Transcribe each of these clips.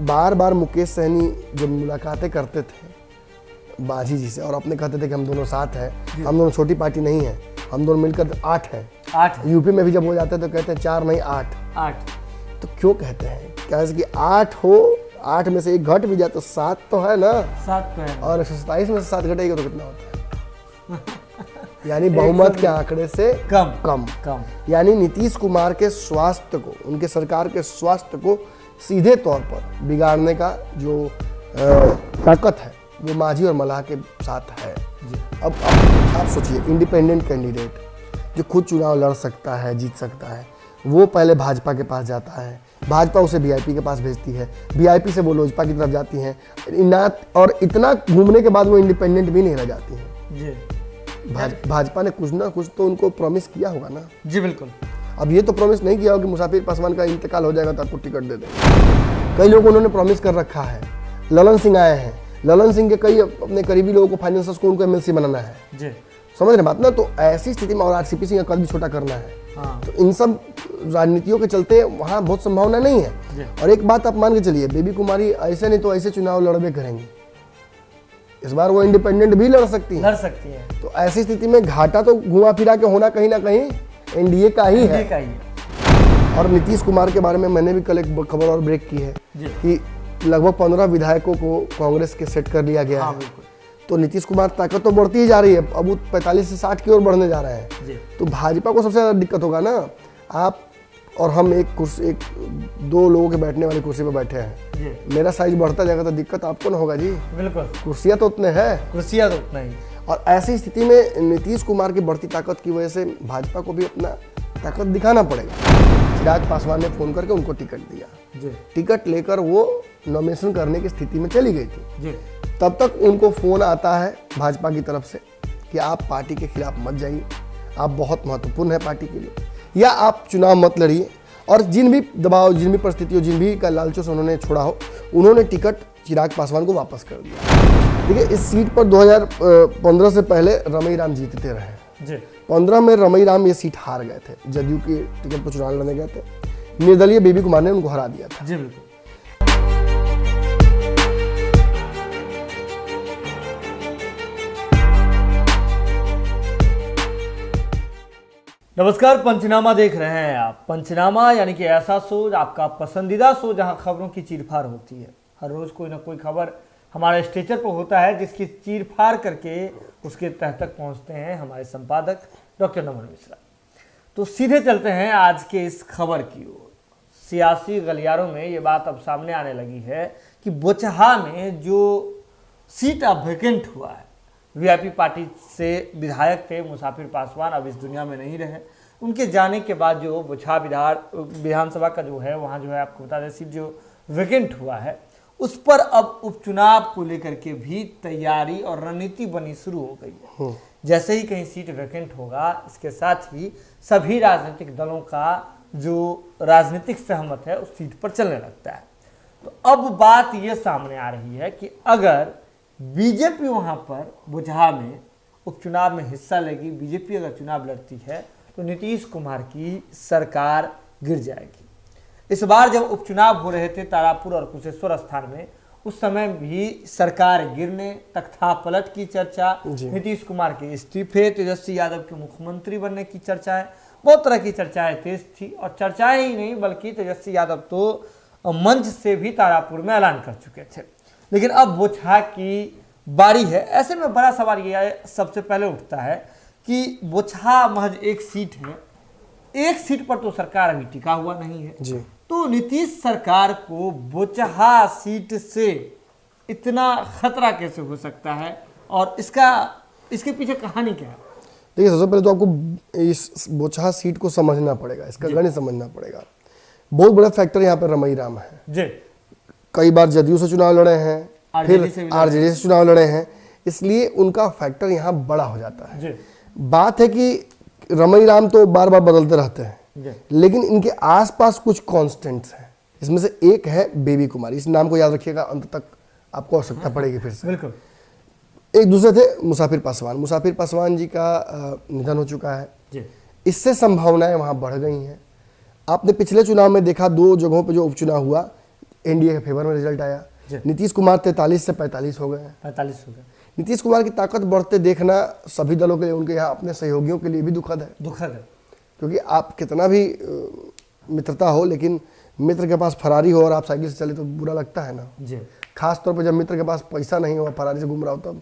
बार बार मुकेश सहनी जब मुलाकातें करते थे बाजी जी से और अपने कहते थे कि हम दोनों साथ हैं, हम दोनों छोटी पार्टी नहीं है, हम दोनों मिलकर 8 हैं। 8 यूपी में भी जब हो जाते हैं तो कहते हैं 4 नहीं 8। 8 तो क्यों कहते हैं? क्या है कि 8 हो, 8 में से 1 घट भी जाए तो 7 तो है ना। 7 पे है और 127 में से 7 घटेगा तो कितना होता है? यानी बहुमत के आंकड़े से कम। यानी नीतीश कुमार के स्वास्थ्य को, उनके सरकार के स्वास्थ्य को सीधे तौर पर बिगाड़ने का जो ताकत है वो मांझी और मल्लाह के साथ है। अब आप सोचिए, इंडिपेंडेंट कैंडिडेट जो खुद चुनाव लड़ सकता है, जीत सकता है, वो पहले भाजपा के पास जाता है, भाजपा उसे वीआईपी के पास भेजती है, वीआईपी से वो लोजपा की तरफ जाती हैं, और इतना घूमने के बाद वो इंडिपेंडेंट भी नहीं रह जाती हैं। भाजपा ने कुछ ना कुछ तो उनको प्रॉमिस किया होगा ना। जी बिल्कुल। अब ये तो प्रॉमिस नहीं किया होगा कि मुसाफिर पासवान का इंतकाल हो जाएगा तो आपको टिकट दे देंगे। कई लोगों उन्होंने प्रॉमिस कर रखा है। ललन सिंह आए हैं, ललन सिंह के कई अपने करीबी लोगों को फाइनेंसर्स को उनको एमएलसी बनाना है जी, समझ रहे बात ना। तो ऐसी स्थिति में और आरसीपी सिंह का कद भी छोटा करना है। हाँ। तो इन सब राजनीतियों के चलते वहाँ बहुत संभावना नहीं है। और एक बात आप मान के चलिए, बेबी कुमारी ऐसे नहीं तो ऐसे चुनाव लड़बे करेंगी, इस बार वो इंडिपेंडेंट भी लड़ सकती है। तो ऐसी स्थिति में घाटा तो घुमा फिरा के होना कहीं ना कहीं एनडीए का ही है। और नीतीश कुमार के बारे में मैंने भी कल एक खबर और ब्रेक की है कि लगभग 15 विधायकों को कांग्रेस के सेट कर लिया गया है। तो नीतीश कुमार ताकत तो बढ़ती ही जा रही है, अब वो 45 से 60 की ओर बढ़ने जा रहे हैं। तो भाजपा को सबसे ज़्यादा दिक्कत होगा ना। आप और हम एक 2 लोगों के बैठने वाली कुर्सी पर बैठे हैं, मेरा साइज बढ़ता जाएगा तो दिक्कत आपको ना होगा जी। बिल्कुल, कुर्सियाँ तो उतने हैं, ही। और ऐसी स्थिति में नीतीश कुमार की बढ़ती ताकत की वजह से भाजपा को भी अपना ताकत दिखाना पड़ेगा। चिराग पासवान ने फोन करके उनको टिकट दिया, टिकट लेकर वो नॉमिनेशन करने की स्थिति में चली गई थी। तब तक उनको फोन आता है भाजपा की तरफ से कि आप पार्टी के खिलाफ मत जाइए, आप बहुत महत्वपूर्ण है पार्टी के लिए, या आप चुनाव मत लड़िए। और जिन भी दबाव, जिन भी परिस्थितियों, जिन भी का लालचों से उन्होंने छोड़ा हो, उन्होंने टिकट चिराग पासवान को वापस कर दिया। देखिए, इस सीट पर 2015 से पहले रमई राम जीतते रहे। 15 में रमई राम ये सीट हार गए थे, जदयू के टिकट पर चुनाव लड़ने गए थे। निर्दलीय बेबी कुमार ने उनको हरा दिया था। जी बिल्कुल। नमस्कार, पंचनामा देख रहे हैं आप। पंचनामा यानी कि ऐसा शो, आपका पसंदीदा शो, जहां खबरों की चीरफाड़ होती है। हर रोज कोई ना कोई खबर हमारे स्टेचर पर होता है, जिसकी चीरफाड़ करके उसके तह तक पहुंचते हैं हमारे संपादक डॉक्टर नमन मिश्रा। तो सीधे चलते हैं आज के इस खबर की ओर। सियासी गलियारों में ये बात अब सामने आने लगी है कि बोचहा में जो सीट अब वैकेंट हुआ है, वीआईपी पार्टी से विधायक थे मुसाफिर पासवान, अब इस दुनिया में नहीं रहे। उनके जाने के बाद जो बोचहा विधानसभा का जो है, वहाँ जो है आपको बता दें सीट जो वैकेंट हुआ है, उस पर अब उपचुनाव को लेकर के भी तैयारी और रणनीति बनी शुरू हो गई है। जैसे ही कहीं सीट वैकेंट होगा, इसके साथ ही सभी राजनीतिक दलों का जो राजनीतिक सहमत है उस सीट पर चलने लगता है। तो अब बात ये सामने आ रही है कि अगर बीजेपी वहां पर बोचहा में उपचुनाव में हिस्सा लेगी, बीजेपी अगर चुनाव लड़ती है, तो नीतीश कुमार की सरकार गिर जाएगी। इस बार जब उपचुनाव हो रहे थे तारापुर और कुशेश्वर स्थान में, उस समय भी सरकार गिरने, तख्तापलट की चर्चा, नीतीश कुमार के इस्तीफे, तेजस्वी यादव के मुख्यमंत्री बनने की चर्चाएं, बहुत तरह की चर्चाएं तेज थी। और चर्चाएं ही नहीं, बल्कि तेजस्वी यादव तो मंच से भी तारापुर में ऐलान कर चुके थे। लेकिन अब बोचहा की बारी है। ऐसे में बड़ा सवाल यह सबसे पहले उठता है कि बोचहा महज एक सीट है, एक सीट पर तो सरकार अभी टिका हुआ नहीं है जी। तो नीतीश सरकार को बोचहा सीट से इतना खतरा कैसे हो सकता है, और इसके पीछे कहानी क्या है? देखिए, सबसे पहले तो आपको इस बोचहा सीट को समझना पड़ेगा, इसका गणित समझना पड़ेगा। बहुत बड़ा फैक्टर यहाँ पर रमई राम है जी। कई बार जदयू से चुनाव लड़े हैं, फिर आरजेडी से चुनाव लड़े हैं, इसलिए उनका फैक्टर यहाँ बड़ा हो जाता है जी। बात है कि रमई राम तो बार बार बदलते रहते हैं, लेकिन इनके आसपास कुछ कांस्टेंट्स हैं। इसमें से एक है बेबी कुमारी, इस नाम को याद रखिएगा, अंत तक आपको आवश्यकता पड़ेगी फिर से। बिल्कुल। एक दूसरे थे मुसाफिर पासवान जी का निधन हो चुका है जी। इससे संभावनाएं वहां बढ़ गई हैं। आपने पिछले चुनाव में देखा, 2 जगहों पे जो उपचुनाव हुआ, एनडीए के फेवर में रिजल्ट आया। जी। नीतीश कुमार 43 से 45 हो गए हैं। 45 हो गए। नीतीश कुमार की ताकत बढ़ते देखना सभी दलों के लिए, उनके यहाँ अपने सहयोगियों के लिए भी दुखद है, दुखद है। क्योंकि आप कितना भी मित्रता हो, लेकिन मित्र के पास फरारी हो और आप साइकिल से चले तो बुरा लगता है ना। जी। खास तौर पर जब मित्र के पास पैसा नहीं हो, फरारी से घूम रहा हो तब।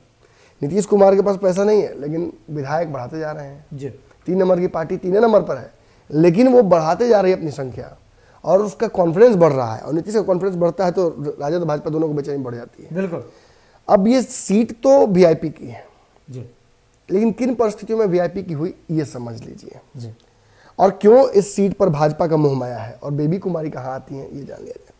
नीतीश कुमार के पास पैसा नहीं है, लेकिन विधायक बढ़ाते जा रहे हैं। जी। 3 नंबर की पार्टी 3 नंबर पर है, लेकिन वो बढ़ाते जा रही है अपनी संख्या और उसका कॉन्फिडेंस बढ़ रहा है। और नीतीश का कॉन्फिडेंस बढ़ता है तो राजद भाजपा दोनों को बेचैनी बढ़ जाती है। बिल्कुल। अब ये सीट तो वीआईपी की है, जी। लेकिन किन परिस्थितियों में वीआईपी की हुई ये समझ लीजिए, जी। और क्यों इस सीट पर भाजपा का मोह माया है और बेबी कुमारी कहाँ आती हैं ये जान लिया जाए।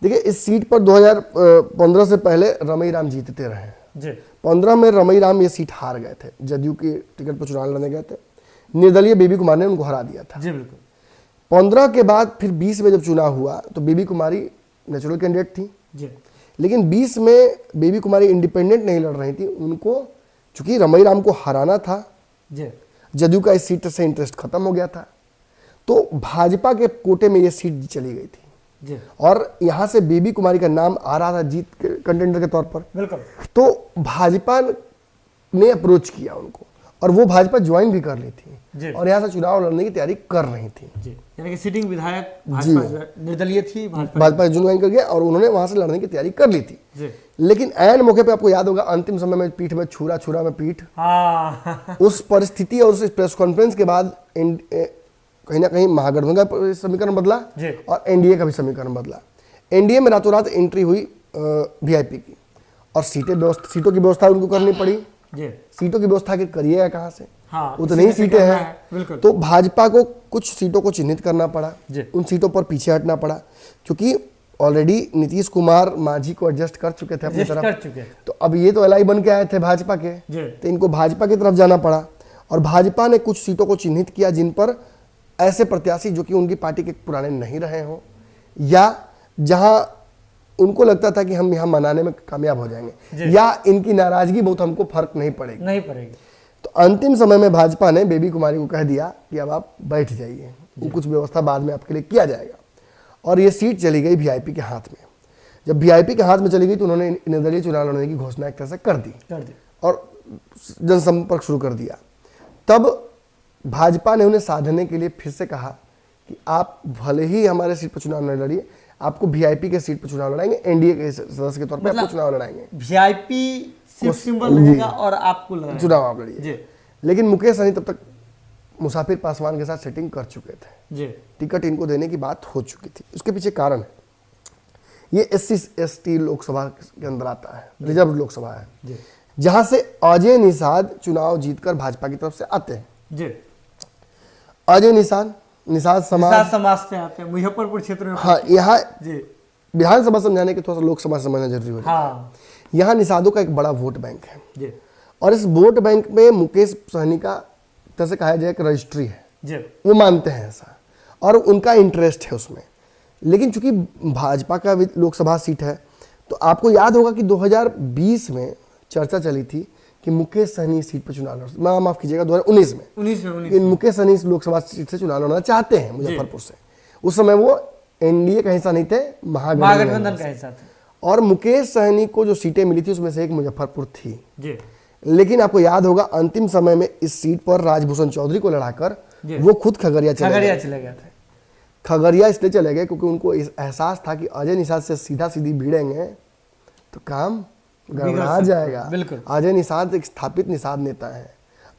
देखिए, इस सीट पर 2015 से पहले रमई राम जीतते रहे। जी। 15 में रमई राम ये सीट हार गए थे, जदयू की टिकट पर चुनाव लड़ने गए थे, निर्दलीय बेबी कुमार ने उनको हरा दिया था। जी बिल्कुल। 15 के बाद फिर 20 में जब चुनाव हुआ तो बेबी कुमारी नेचुरल कैंडिडेट थी, जी। लेकिन 20 में बेबी कुमारी इंडिपेंडेंट नहीं लड़ रही थी। उनको चूंकि रमई राम को हराना था, जी। जदयू का इस सीट से इंटरेस्ट खत्म हो गया था, तो भाजपा के कोटे में ये सीट चली गई थी। जी। और यहाँ से बेबी कुमारी का नाम आ रहा था जीत के कंटेंडर के तौर पर। बिल्कुल। तो भाजपा ने अप्रोच किया उनको और वो भाजपा ज्वाइन भी कर ली जी। थी और यहाँ से चुनाव लड़ने की तैयारी कर रही थी। जी। यानी कि सिटिंग विधायक भाजपा निर्दलीय थी, भाजपा ज्वाइन कर गया और उन्होंने वहां से लड़ने की तैयारी कर ली थी। जी। लेकिन ऐन मौके पे आपको याद होगा, अंतिम समय में पीठ में छुरा, छुरा में पीठ, हाँ। उस परिस्थिति और उस प्रेस कॉन्फ्रेंस के बाद कहीं ना कहीं महागठबंधन का समीकरण बदला जी। और एनडीए का भी समीकरण बदला। एनडीए में रातों रात एंट्री हुई वीआईपी की और सीटों की व्यवस्था उनको करनी पड़ी। जी। सीटों की व्यवस्था के करिएगा कहाँ से? हाँ, उतनी ही सीटें हैं। बिल्कुल। तो भाजपा को कुछ सीटों को चिन्हित करना पड़ा, जी। उन सीटों पर पीछे हटना पड़ा, क्योंकि ऑलरेडी नीतीश कुमार मांझी को एडजस्ट कर चुके थे अपनी एडजस्ट कर तरफ। चुके थे। तो अब ये तो एलआई बन के आए थे भाजपा के, जी। तो इनको भाजपा की तरफ जाना पड़ा और भाजपा ने कुछ सीटों को चिन्हित किया जिन पर ऐसे प्रत्याशी जो कि उनकी पार्टी के पुराने नहीं रहे हों या जहां उनको लगता था कि हम यहाँ मनाने में कामयाब हो जाएंगे या इनकी नाराजगी बहुत हमको फर्क नहीं पड़ेगी। तो अंतिम समय में भाजपा ने बेबी कुमारी को कह दिया कि अब आप बैठ जाइए, वो कुछ व्यवस्था बाद में आपके लिए किया जाएगा। और ये सीट चली गई वीआईपी के हाथ में। जब वीआईपी के हाथ में चली गई तो उन्होंने निर्दलीय चुनाव लड़ने की घोषणा एक तरह से कर दी और जनसंपर्क शुरू कर दिया। तब भाजपा ने उन्हें साधने के लिए फिर से कहा कि आप भले ही हमारे सीट पर चुनाव न लड़िए, आपको वीआईपी के सीट पर चुनाव लड़ाएंगे, एनडीए के सदस्य के तौर पर आपको चुनाव लड़ाएंगे। वीआईपी सिर्फ सिंबल रहेगा और आपको चुनाव आप लड़िए। लेकिन मुकेश सहनी तब तक मुसाफिर पासवान के साथ सेटिंग कर चुके थे। जी। टिकट इनको देने की बात हो चुकी थी। उसके पीछे कारण है, ये SC/ST लोकसभा के अंदर आता है, रिजर्व लोकसभा है, जहां से अजय निषाद चुनाव जीतकर भाजपा की तरफ से आते हैं। जी। अजय निषाद समाज से आते हैं, मुजफ्फरपुर क्षेत्र में। हाँ, यहाँ जी। विधानसभा समझाने के थोड़ा सा लोकसभा समझना जरूरी हो जाता है। हाँ। यहाँ निषादों का एक बड़ा वोट बैंक है। जी। और इस वोट बैंक में मुकेश सहनी का तरह से कहा जाए कि रजिस्ट्री है। जी। वो मानते हैं ऐसा और उनका इंटरेस्ट है उसमें। लेकिन चूंकि भाजपा का लोकसभा सीट है तो आपको याद होगा कि 2020 में चर्चा चली थी कि मुकेश सहनी सीट पर चुनाव लड़, माफ कीजिएगा 2019 में मुकेश सहनी इस लोकसभा सीट से चुनाव लड़ना चाहते हैं मुजफ्फरपुर से। उस समय वो एनडीए का हिस्सा नहीं थे, महागठबंधन का हिस्सा थे। और मुकेश सहनी को जो सीटें मिली थी उसमें से एक मुजफ्फरपुर थी। जी। लेकिन आपको याद होगा अंतिम समय में इस सीट पर राजभूषण चौधरी को लड़ाकर वो खुद खगड़िया चले गए थे। खगड़िया इसलिए चले गए क्योंकि उनको एहसास था कि अजय निषाद से सीधा सीधी भिड़ेंगे तो काम गड़बड़ा जाएगा। अजय निषाद एक स्थापित निषाद नेता है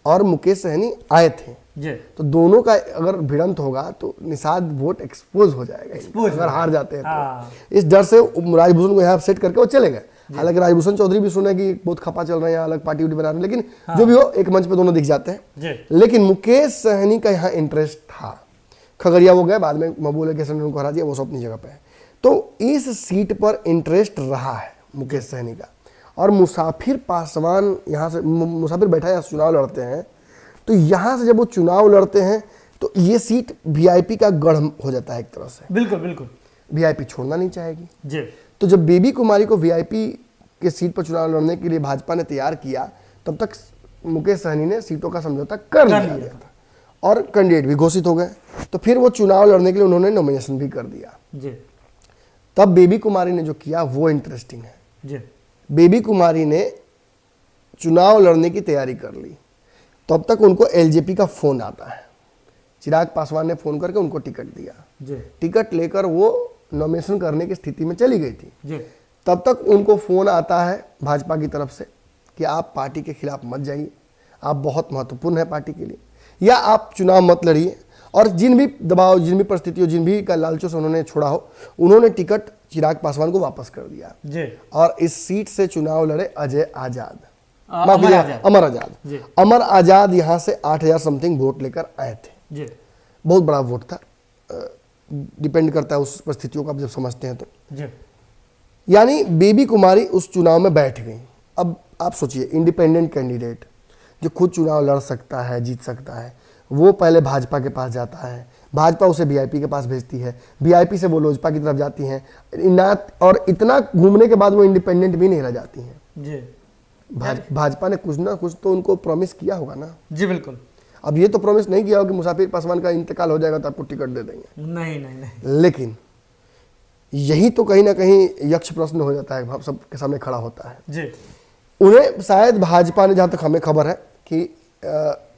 और मुकेश सहनी आए थे। तो दोनों का अगर भिड़ंत होगा तो निषाद वोट एक्सपोज हो जाएगा अगर हार जाते हैं तो। इस डर से राजभूषण को यहाँ सेट करके वो चले गए। हालांकि राजभूषण चौधरी भी सुने कि बहुत खपा चल रहे हैं, अलग पार्टी बना रहे हैं, लेकिन जो भी हो एक मंच पे दोनों दिख जाते हैं। लेकिन मुकेश सहनी का यहाँ इंटरेस्ट था। खगड़िया वो गए, बाद में मकबूल के सहनी को हरा दिया, वो सब अपनी जगह पे है। तो इस सीट पर इंटरेस्ट रहा है मुकेश सहनी का। और मुसाफिर पासवान यहाँ से मुसाफिर बैठा है, चुनाव लड़ते हैं, तो यहाँ से जब वो चुनाव लड़ते हैं तो ये सीट वीआईपी का गढ़ हो जाता है एक तरह से। बिल्कुल वीआईपी छोड़ना नहीं चाहेगी जी। तो जब बेबी कुमारी को वीआईपी के सीट पर चुनाव लड़ने के लिए भाजपा ने तैयार किया, तब तक मुकेश सहनी ने सीटों का समझौता कर लिया था और कैंडिडेट भी घोषित हो गए। तो फिर वो चुनाव लड़ने के लिए उन्होंने नॉमिनेशन भी कर दिया। जी। तब बेबी कुमारी ने जो किया वो इंटरेस्टिंग है। जी बेबी कुमारी ने चुनाव लड़ने की तैयारी कर ली, तब तक उनको एलजेपी का फोन आता है। चिराग पासवान ने फोन करके उनको टिकट दिया। जी टिकट लेकर वो नॉमिनेशन करने की स्थिति में चली गई थी। जी तब तक उनको फोन आता है भाजपा की तरफ से कि आप पार्टी के खिलाफ मत जाइए, आप बहुत महत्वपूर्ण है पार्टी के लिए, या आप चुनाव मत लड़िए। और जिन भी दबाव, जिन भी परिस्थितियों, जिन भी का लालचों से उन्होंने छोड़ा हो, उन्होंने टिकट चिराग पासवान को वापस कर दिया। जी और इस सीट से चुनाव लड़े अजय आजाद, अमर आजाद। अमर आजाद। जी। अमर आजाद यहाँ से 8,000 समथिंग वोट लेकर आए थे। जी बहुत बड़ा वोट था, डिपेंड करता है उस परिस्थितियों को आप जब समझते हैं तो। जी यानी बेबी कुमारी उस चुनाव में बैठ गई। अब आप सोचिए, इंडिपेंडेंट कैंडिडेट जो खुद चुनाव लड़ सकता है, जीत सकता है, वो पहले भाजपा के पास जाता है, भाजपा उसे वीआईपी के पास भेजती है, वीआईपी से वो लोजपा की तरफ जाती हैं, और इतना घूमने के बाद वो इंडिपेंडेंट भी नहीं रह जाती हैं। जी भाजपा ने कुछ ना कुछ तो उनको प्रॉमिस किया होगा ना। जी बिल्कुल। अब ये तो प्रॉमिस नहीं किया होगा कि मुसाफिर पासवान का इंतकाल हो जाएगा तो आपको टिकट दे देंगे। नहीं नहीं नहीं। लेकिन यही तो कहीं ना कहीं यक्ष प्रश्न हो जाता है, सबके सामने खड़ा होता है। जी उन्हें शायद भाजपा ने, जहां तक हमें खबर है, कि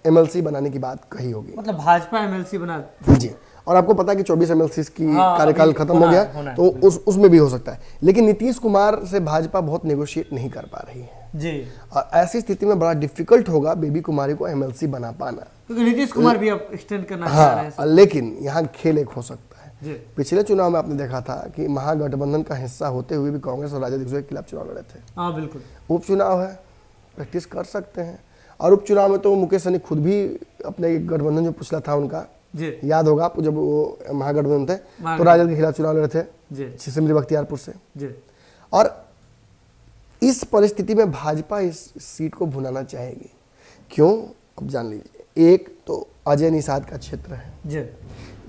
एमएलसी बनाने की बात कही होगी। मतलब भाजपा एमएलसी बना। जी। और आपको पता है कि 24 एमएलसी की हाँ, कार्यकाल खत्म हो गया, होना है, तो उसमें भी हो सकता है। लेकिन नीतीश कुमार से भाजपा बहुत नेगोशिएट नहीं कर पा रही है। जी। और ऐसी स्थिति में बड़ा डिफिकल्ट होगा बेबी कुमारी को एमएलसी बना पाना, क्योंकि नीतीश कुमार भी अब एक्सटेंड करना चाह रहे हैं। हाँ। लेकिन यहाँ खेल एक हो सकता है। जी। पिछले चुनाव में आपने देखा था कि महागठबंधन का हिस्सा होते हुए भी कांग्रेस और राजद के खिलाफ चुनाव लड़े थे। हाँ बिल्कुल। उपचुनाव है, प्रैक्टिस कर सकते हैं। और उपचुनाव में तो मुकेश सहनी खुद भी अपने गठबंधन जो पिछला था उनका, जी याद होगा आपको, जब वो महागठबंधन थे तो राजद के खिलाफ चुनाव लड़े थे जी सिमरी बख्तियारपुर से। जी। और इस परिस्थिति में भाजपा इस सीट को भुनाना चाहेगी। क्यों? अब जान लीजिए। एक तो अजय निषाद का क्षेत्र है, जी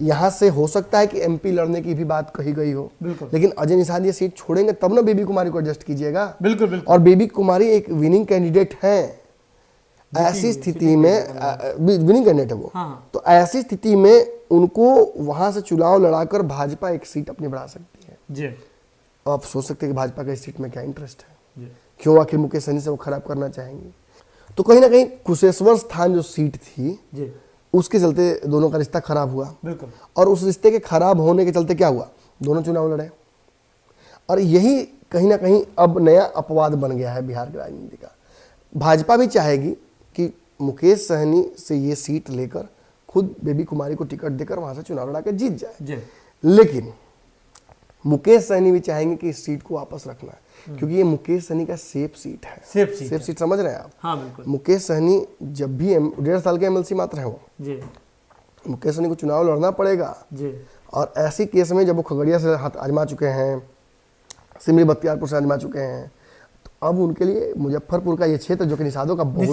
यहाँ से हो सकता है कि एमपी लड़ने की भी बात कही गई हो, बिल्कुल। लेकिन अजय निषाद ये सीट छोड़ेंगे तब ना बेबी कुमारी को एडजस्ट कीजिएगा। बिल्कुल बिल्कुल। और बेबी कुमारी एक विनिंग कैंडिडेट है। ऐसी स्थिति में विनिंग कैंडिडेट है वो। हाँ। तो ऐसी स्थिति में उनको वहां से चुनाव लड़ाकर भाजपा एक सीट अपनी बढ़ा सकती है। जी। आप सोच सकते हैं कि भाजपा का इस सीट में क्या इंटरेस्ट है, जी क्यों आखिर मुकेश सहनी से वो खराब करना चाहेंगे। तो कहीं ना कहीं कुशेश्वर स्थान जो सीट थी, जी उसके चलते दोनों का रिश्ता खराब हुआ। बिल्कुल। और उस रिश्ते के खराब होने के चलते क्या हुआ, दोनों चुनाव लड़े। और यही कहीं ना कहीं अब नया अपवाद बन गया है बिहार की राजनीति का। भाजपा भी चाहेगी कि मुकेश सहनी से ये सीट लेकर खुद बेबी कुमारी को टिकट देकर वहां से चुनाव लड़ा के जीत जाए। जी। लेकिन मुकेश सहनी भी चाहेंगे कि इस सीट को वापस रखना, क्योंकि ये मुकेश सहनी का सेफ सीट है। सेफ सीट समझ रहे हैं आप? हाँ बिल्कुल। मुकेश सहनी जब भी 1.5 साल के एमएलसी मात्र है वो, जी मुकेश सहनी को चुनाव लड़ना पड़ेगा। जी। और ऐसी केस में जब वो खगड़िया से हाथ आजमा चुके हैं, सिमरी बख्तियारपुर से आजमा चुके हैं, तो अब उनके लिए मुजफ्फरपुर का ये क्षेत्र जो कि निषादों का बहुत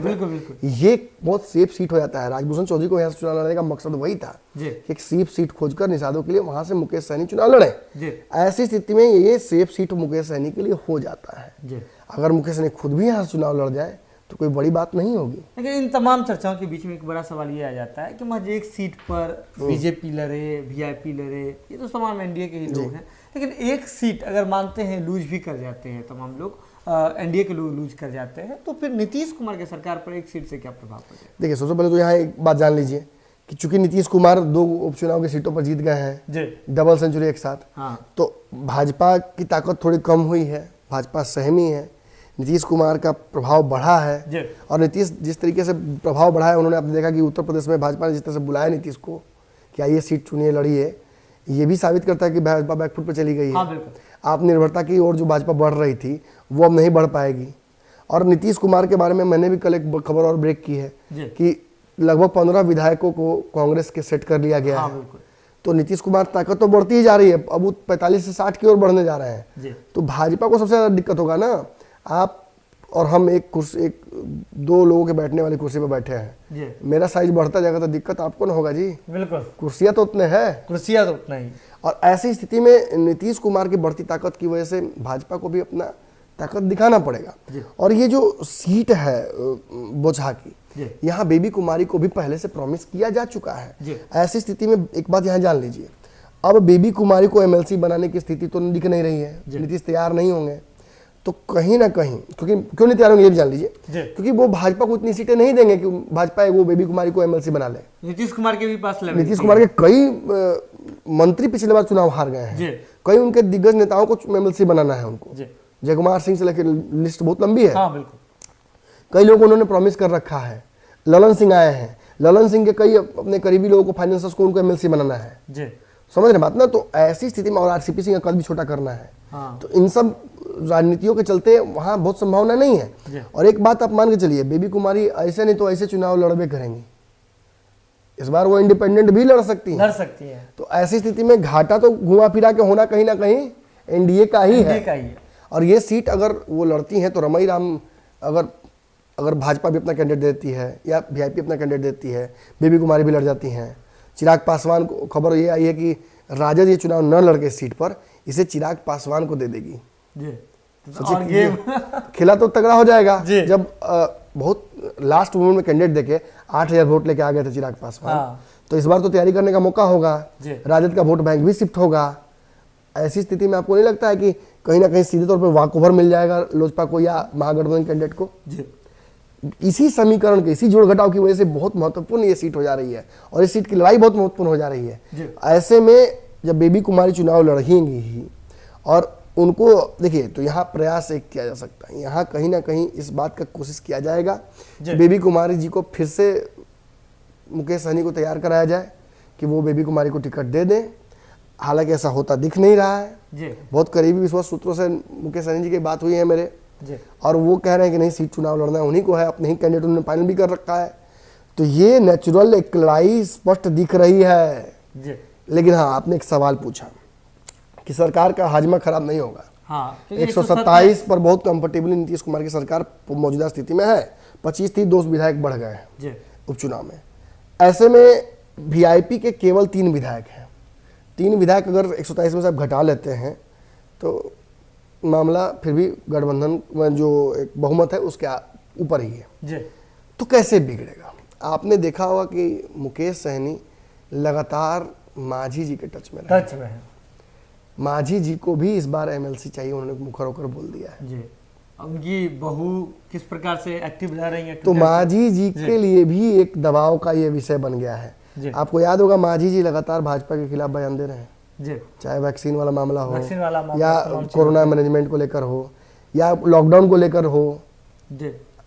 बिल्कुल बिल्कुल। ये बहुत सेफ सीट हो जाता है। राजभूषण चौधरी को यहाँ से चुनाव लड़ने का मकसद वही था, जी एक सेफ सीट खोजकर निषादों के लिए वहां से मुकेश सहनी चुनाव लड़े। जी। ऐसी स्थिति में ये सेफ सीट मुकेश सहनी के लिए हो जाता है। जी। अगर मुकेश सहनी खुद भी यहाँ से चुनाव लड़ जाए तो कोई बड़ी बात नहीं होगी। लेकिन इन तमाम चर्चाओं के बीच में एक बड़ा सवाल ये आ जाता है कि महज एक सीट पर बीजेपी लड़े, वीआईपी लड़े, ये तो तमाम एनडीए के ही लोग हैं। लेकिन एक सीट अगर मानते हैं लूज भी कर जाते हैं तमाम लोग, एनडीए के लोग लूज कर जाते हैं, तो फिर नीतीश कुमार की सरकार पर एक सीट से क्या प्रभाव पड़ेगा? देखिए, सबसे पहले तो यहाँ एक बात जान लीजिए कि चूंकि नीतीश कुमार 2 उपचुनाव की सीटों पर जीत गए हैं, जी डबल सेंचुरी एक साथ, हाँ। तो भाजपा की ताकत थोड़ी कम हुई है, भाजपा सहमी है, नीतीश कुमार का प्रभाव बढ़ा है। जी। और नीतीश जिस तरीके से प्रभाव बढ़ा है, उन्होंने आपने देखा कि उत्तर प्रदेश में भाजपा ने जिस तरह से बुलाया नीतीश को कि आइए सीट चुनिए, लड़िए, ये भी साबित करता है कि भाजपा बैकफुट पर चली गई है। हाँ, बिल्कुल। आत्मनिर्भरता की ओर जो भाजपा बढ़ रही थी वो अब नहीं बढ़ पाएगी। और नीतीश कुमार के बारे में मैंने भी कल एक खबर और ब्रेक की है कि लगभग 15 विधायकों को कांग्रेस के सेट कर लिया गया है। तो नीतीश कुमार ताकत तो बढ़ती ही जा रही है, अब वो 45 से 60 की ओर बढ़ने जा रहे हैं। तो भाजपा को सबसे ज्यादा दिक्कत होगा ना। आप और हम एक 2 लोगों के बैठने वाली कुर्सी पर बैठे हैं, मेरा साइज बढ़ता जाएगा तो दिक्कत आपको ना होगा जी। बिल्कुल, कुर्सियां तो उतने हैं, कुर्सियां तो उतना ही। और ऐसी स्थिति में नीतीश कुमार की बढ़ती ताकत की वजह से भाजपा को भी अपना ताकत दिखाना पड़ेगा। और ये जो सीट है बोचहा की, यहाँ बेबी कुमारी को भी पहले से प्रॉमिस किया जा चुका है। ऐसी स्थिति में एक बात यहाँ जान लीजिए, अब बेबी कुमारी को एमएलसी बनाने की स्थिति तो दिख नहीं रही है, नीतीश तैयार नहीं होंगे, तो कहीं ना कहीं, क्योंकि क्यों नहीं तैयार होंगे ये भी जान लीजिए, क्योंकि वो भाजपा को उतनी सीटें नहीं देंगे कि भाजपा वो बेबी कुमारी को एमएलसी बना ले। नीतीश कुमार के भी पास नीतीश कुमार के कई मंत्री पिछले बार चुनाव हार गए हैं, कई उनके दिग्गज नेताओं को एमएलसी बनाना है उनको, जयकुमार सिंह से लेकर लिस्ट बहुत लंबी है। हाँ, बिल्कुल। कई लोगों उन्होंने प्रॉमिस कर रखा है, ललन सिंह आए हैं, ललन सिंह के कई अपने करीबी लोगों को फाइनेंसर्स को उनको एमएलसी बनाना है, समझ रहे बात ना। तो ऐसी स्थिति में और आरसीपी सिंह का कद भी छोटा करना है, तो इन सब राजनीतियों के चलते वहां बहुत संभावना नहीं है। और एक बात आप मान के चलिए, बेबी कुमारी ऐसे नहीं तो ऐसे चुनाव लड़बे करेंगी, इस बार वो इंडिपेंडेंट भी लड़ सकती है। तो ऐसी स्थिति में घाटा तो घुमा फिरा के होना कहीं ना कहीं एनडीए का ही है। और ये सीट अगर वो लड़ती हैं तो रमई राम अगर भाजपा भी अपना कैंडिडेट देती है या वीआईपी अपना कैंडिडेट देती है, बेबी कुमारी भी लड़ जाती हैं। चिराग पासवान को खबर ये आई है कि राजद ये चुनाव न लड़के सीट पर, इसे चिराग पासवान को दे देगी। सोचिए खेला तो तगड़ा हो जाएगा। जब बहुत लास्ट मोमेंट में कैंडिडेट देके 8,000 वोट लेके आ गए थे चिराग पासवान, तो इस बार तो तैयारी करने का मौका होगा, राजद का वोट बैंक भी शिफ्ट होगा। ऐसी स्थिति में आपको नहीं लगता है कि कहीं ना कहीं सीधे तौर पर वॉकओवर मिल जाएगा लोजपा को या महागठबंधन कैंडिडेट को? इसी समीकरण के, इसी जोड़ घटाव की वजह से बहुत महत्वपूर्ण ये सीट हो जा रही है और इस सीट की लड़ाई बहुत महत्वपूर्ण हो जा रही है। ऐसे में जब बेबी कुमारी चुनाव लड़ेंगी ही और उनको देखिए, तो यहाँ प्रयास एक किया जा सकता है, यहाँ कहीं ना कहीं इस बात का कोशिश किया जाएगा कि बेबी कुमारी जी को फिर से मुकेश सहनी को तैयार कराया जाए कि वो बेबी कुमारी को टिकट दे दें। हालांकि ऐसा होता दिख नहीं रहा है। बहुत करीबी विश्वास सूत्रों से मुकेश सहनी जी की बात हुई है मेरे, और वो कह रहे हैं कि नहीं, सीट चुनाव लड़ना उन्हीं को है, अपने ही कैंडिडेट उन्होंने फाइनल भी कर रखा है। तो ये नेचुरल एक लड़ाई स्पष्ट दिख रही है। लेकिन हाँ, आपने एक सवाल पूछा कि सरकार का हाजमा खराब नहीं होगा। हाँ, 127 पर बहुत कंफर्टेबली नीतीश कुमार की सरकार मौजूदा स्थिति में है। 25-30 विधायक बढ़ गए हैं उपचुनाव में। ऐसे में वीआईपी के केवल 3 विधायक हैं। 3 विधायक अगर 127 में से आप घटा लेते हैं तो मामला फिर भी गठबंधन में जो एक बहुमत है उसके ऊपर ही है। तो कैसे बिगड़ेगा? आपने देखा होगा कि मुकेश सहनी लगातार मांझी जी के टच में है। मांझी जी को भी इस बार एमएलसी चाहिए, उन्होंने मुखर होकर बोल दिया है। उनकी बहू किस प्रकार से एक्टिव रह रही है, तो मांझी जी के लिए भी एक दबाव का ये विषय बन गया है। आपको याद होगा, मांझी जी लगातार भाजपा के खिलाफ बयान दे रहे हैं, चाहे वैक्सीन वाला मामला हो या कोरोना मैनेजमेंट को लेकर हो या लॉकडाउन को लेकर हो।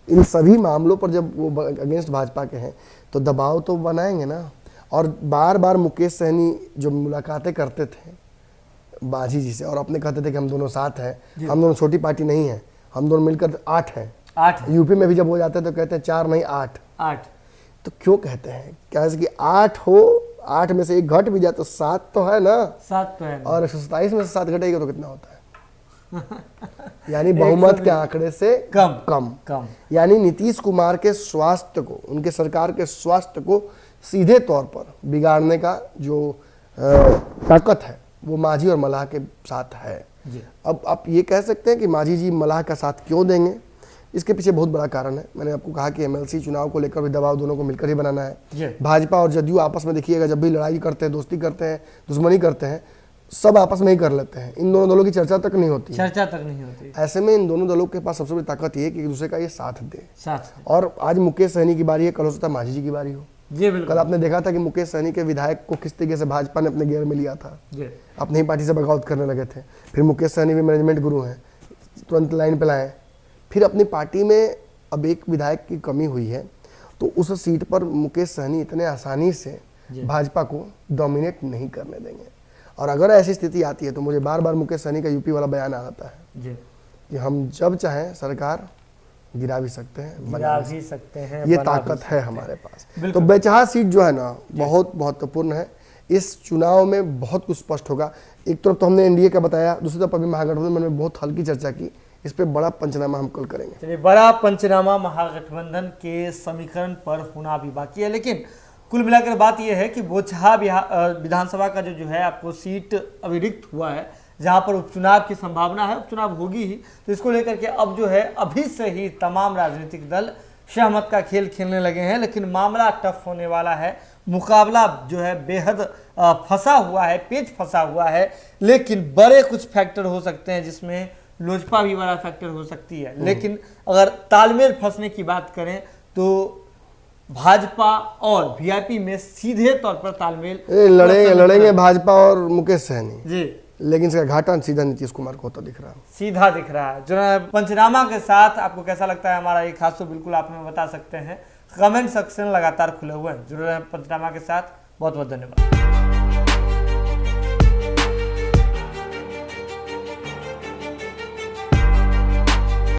इन सभी मामलों पर जब वो अगेंस्ट भाजपा के हैं तो दबाव तो बनाएंगे ना। और बार बार मुकेश सहनी जो मुलाकातें करते थे मांझी जी से और अपने कहते थे कि हम दोनों साथ हैं, हम दोनों छोटी पार्टी नहीं है, हम दोनों मिलकर 8 हैं। यूपी में भी जब हो जाते हैं तो कहते हैं 4 नहीं 8। तो क्यों कहते हैं? क्या कि 8 हो, 8 में से 1 घट भी जाए तो 7 तो है ना। 7 तो है। और 127 में से 7 घटेगा तो कितना होता है? यानी बहुमत के आंकड़े से कम। यानी नीतीश कुमार के स्वास्थ्य को, उनके सरकार के स्वास्थ्य को सीधे तौर पर बिगाड़ने का जो ताकत है वो मांझी और मल्लाह के साथ है। अब आप ये कह सकते हैं कि मांझी जी मल्लाह का साथ क्यों देंगे? इसके पीछे बहुत बड़ा कारण है। मैंने आपको कहा कि एमएलसी चुनाव को लेकर भी दबाव दोनों को मिलकर ही बनाना है। भाजपा और जदयू आपस में देखिएगा, जब भी लड़ाई करते हैं, दोस्ती करते हैं, दुश्मनी करते हैं, सब आपस में ही कर लेते हैं। इन दोनों दलों की चर्चा तक नहीं होती। ऐसे में इन दोनों दलों के पास सबसे बड़ी ताकत ये है कि एक दूसरे का ये साथ दे। और आज मुकेश सहनी की बारी है, कल हो सकता है मांझी जी की बारी हो। कल आपने देखा था कि मुकेश सहनी के विधायक को किस तरीके से भाजपा ने अपने घेर में लिया था, अपनी ही पार्टी से बगावत करने लगे थे। फिर मुकेश सहनी भी मैनेजमेंट गुरु हैं, तुरंत लाइन पे लाए। फिर अपनी पार्टी में अब एक विधायक की कमी हुई है, तो उस सीट पर मुकेश सहनी इतने आसानी से भाजपा को डोमिनेट नहीं करने देंगे। और अगर ऐसी स्थिति आती है तो मुझे बार बार मुकेश सहनी का यूपी वाला बयान आता है कि हम जब चाहें सरकार गिरा भी सकते हैं, ये ताकत है हमारे पास। तो बेचाहा सीट जो है ना बहुत महत्वपूर्ण है। इस चुनाव में बहुत कुछ स्पष्ट होगा। एक तरफ तो हमने एनडीए का बताया, दूसरी तरफ अभी महागठबंधन में बहुत हल्की चर्चा की। इस पे बड़ा पंचनामा हम कल करेंगे। चलिए, बड़ा पंचनामा महागठबंधन के समीकरण पर होना भी बाकी है। लेकिन कुल मिलाकर बात यह है कि बोचहा विधानसभा का जो है आपको सीट अभी रिक्त हुआ है, जहां पर उपचुनाव की संभावना है, उपचुनाव होगी ही। तो इसको लेकर के अब जो है अभी से ही तमाम राजनीतिक दल शहमत का खेल खेलने लगे हैं, लेकिन मामला टफ होने वाला है। मुकाबला जो है बेहद फंसा हुआ है, पेच फंसा हुआ है, लेकिन बड़े कुछ फैक्टर हो सकते हैं जिसमें लोजपा भी बड़ा फैक्टर हो सकती है। लेकिन अगर तालमेल फंसने की बात करें तो भाजपा और वीआईपी में सीधे तौर पर तालमेल लड़ेंगे भाजपा और मुकेश सहनी जी, लेकिन इसका घाटा सीधा नीतीश कुमार को होता दिख रहा है, सीधा दिख रहा है। जो पंचनामा के साथ आपको कैसा लगता है हमारा ये खास, तो बिल्कुल आप हमें बता सकते हैं। कमेंट सेक्शन लगातार खुले हुए हैं, जुड़े रहें पंचनामा के साथ। बहुत बहुत धन्यवाद।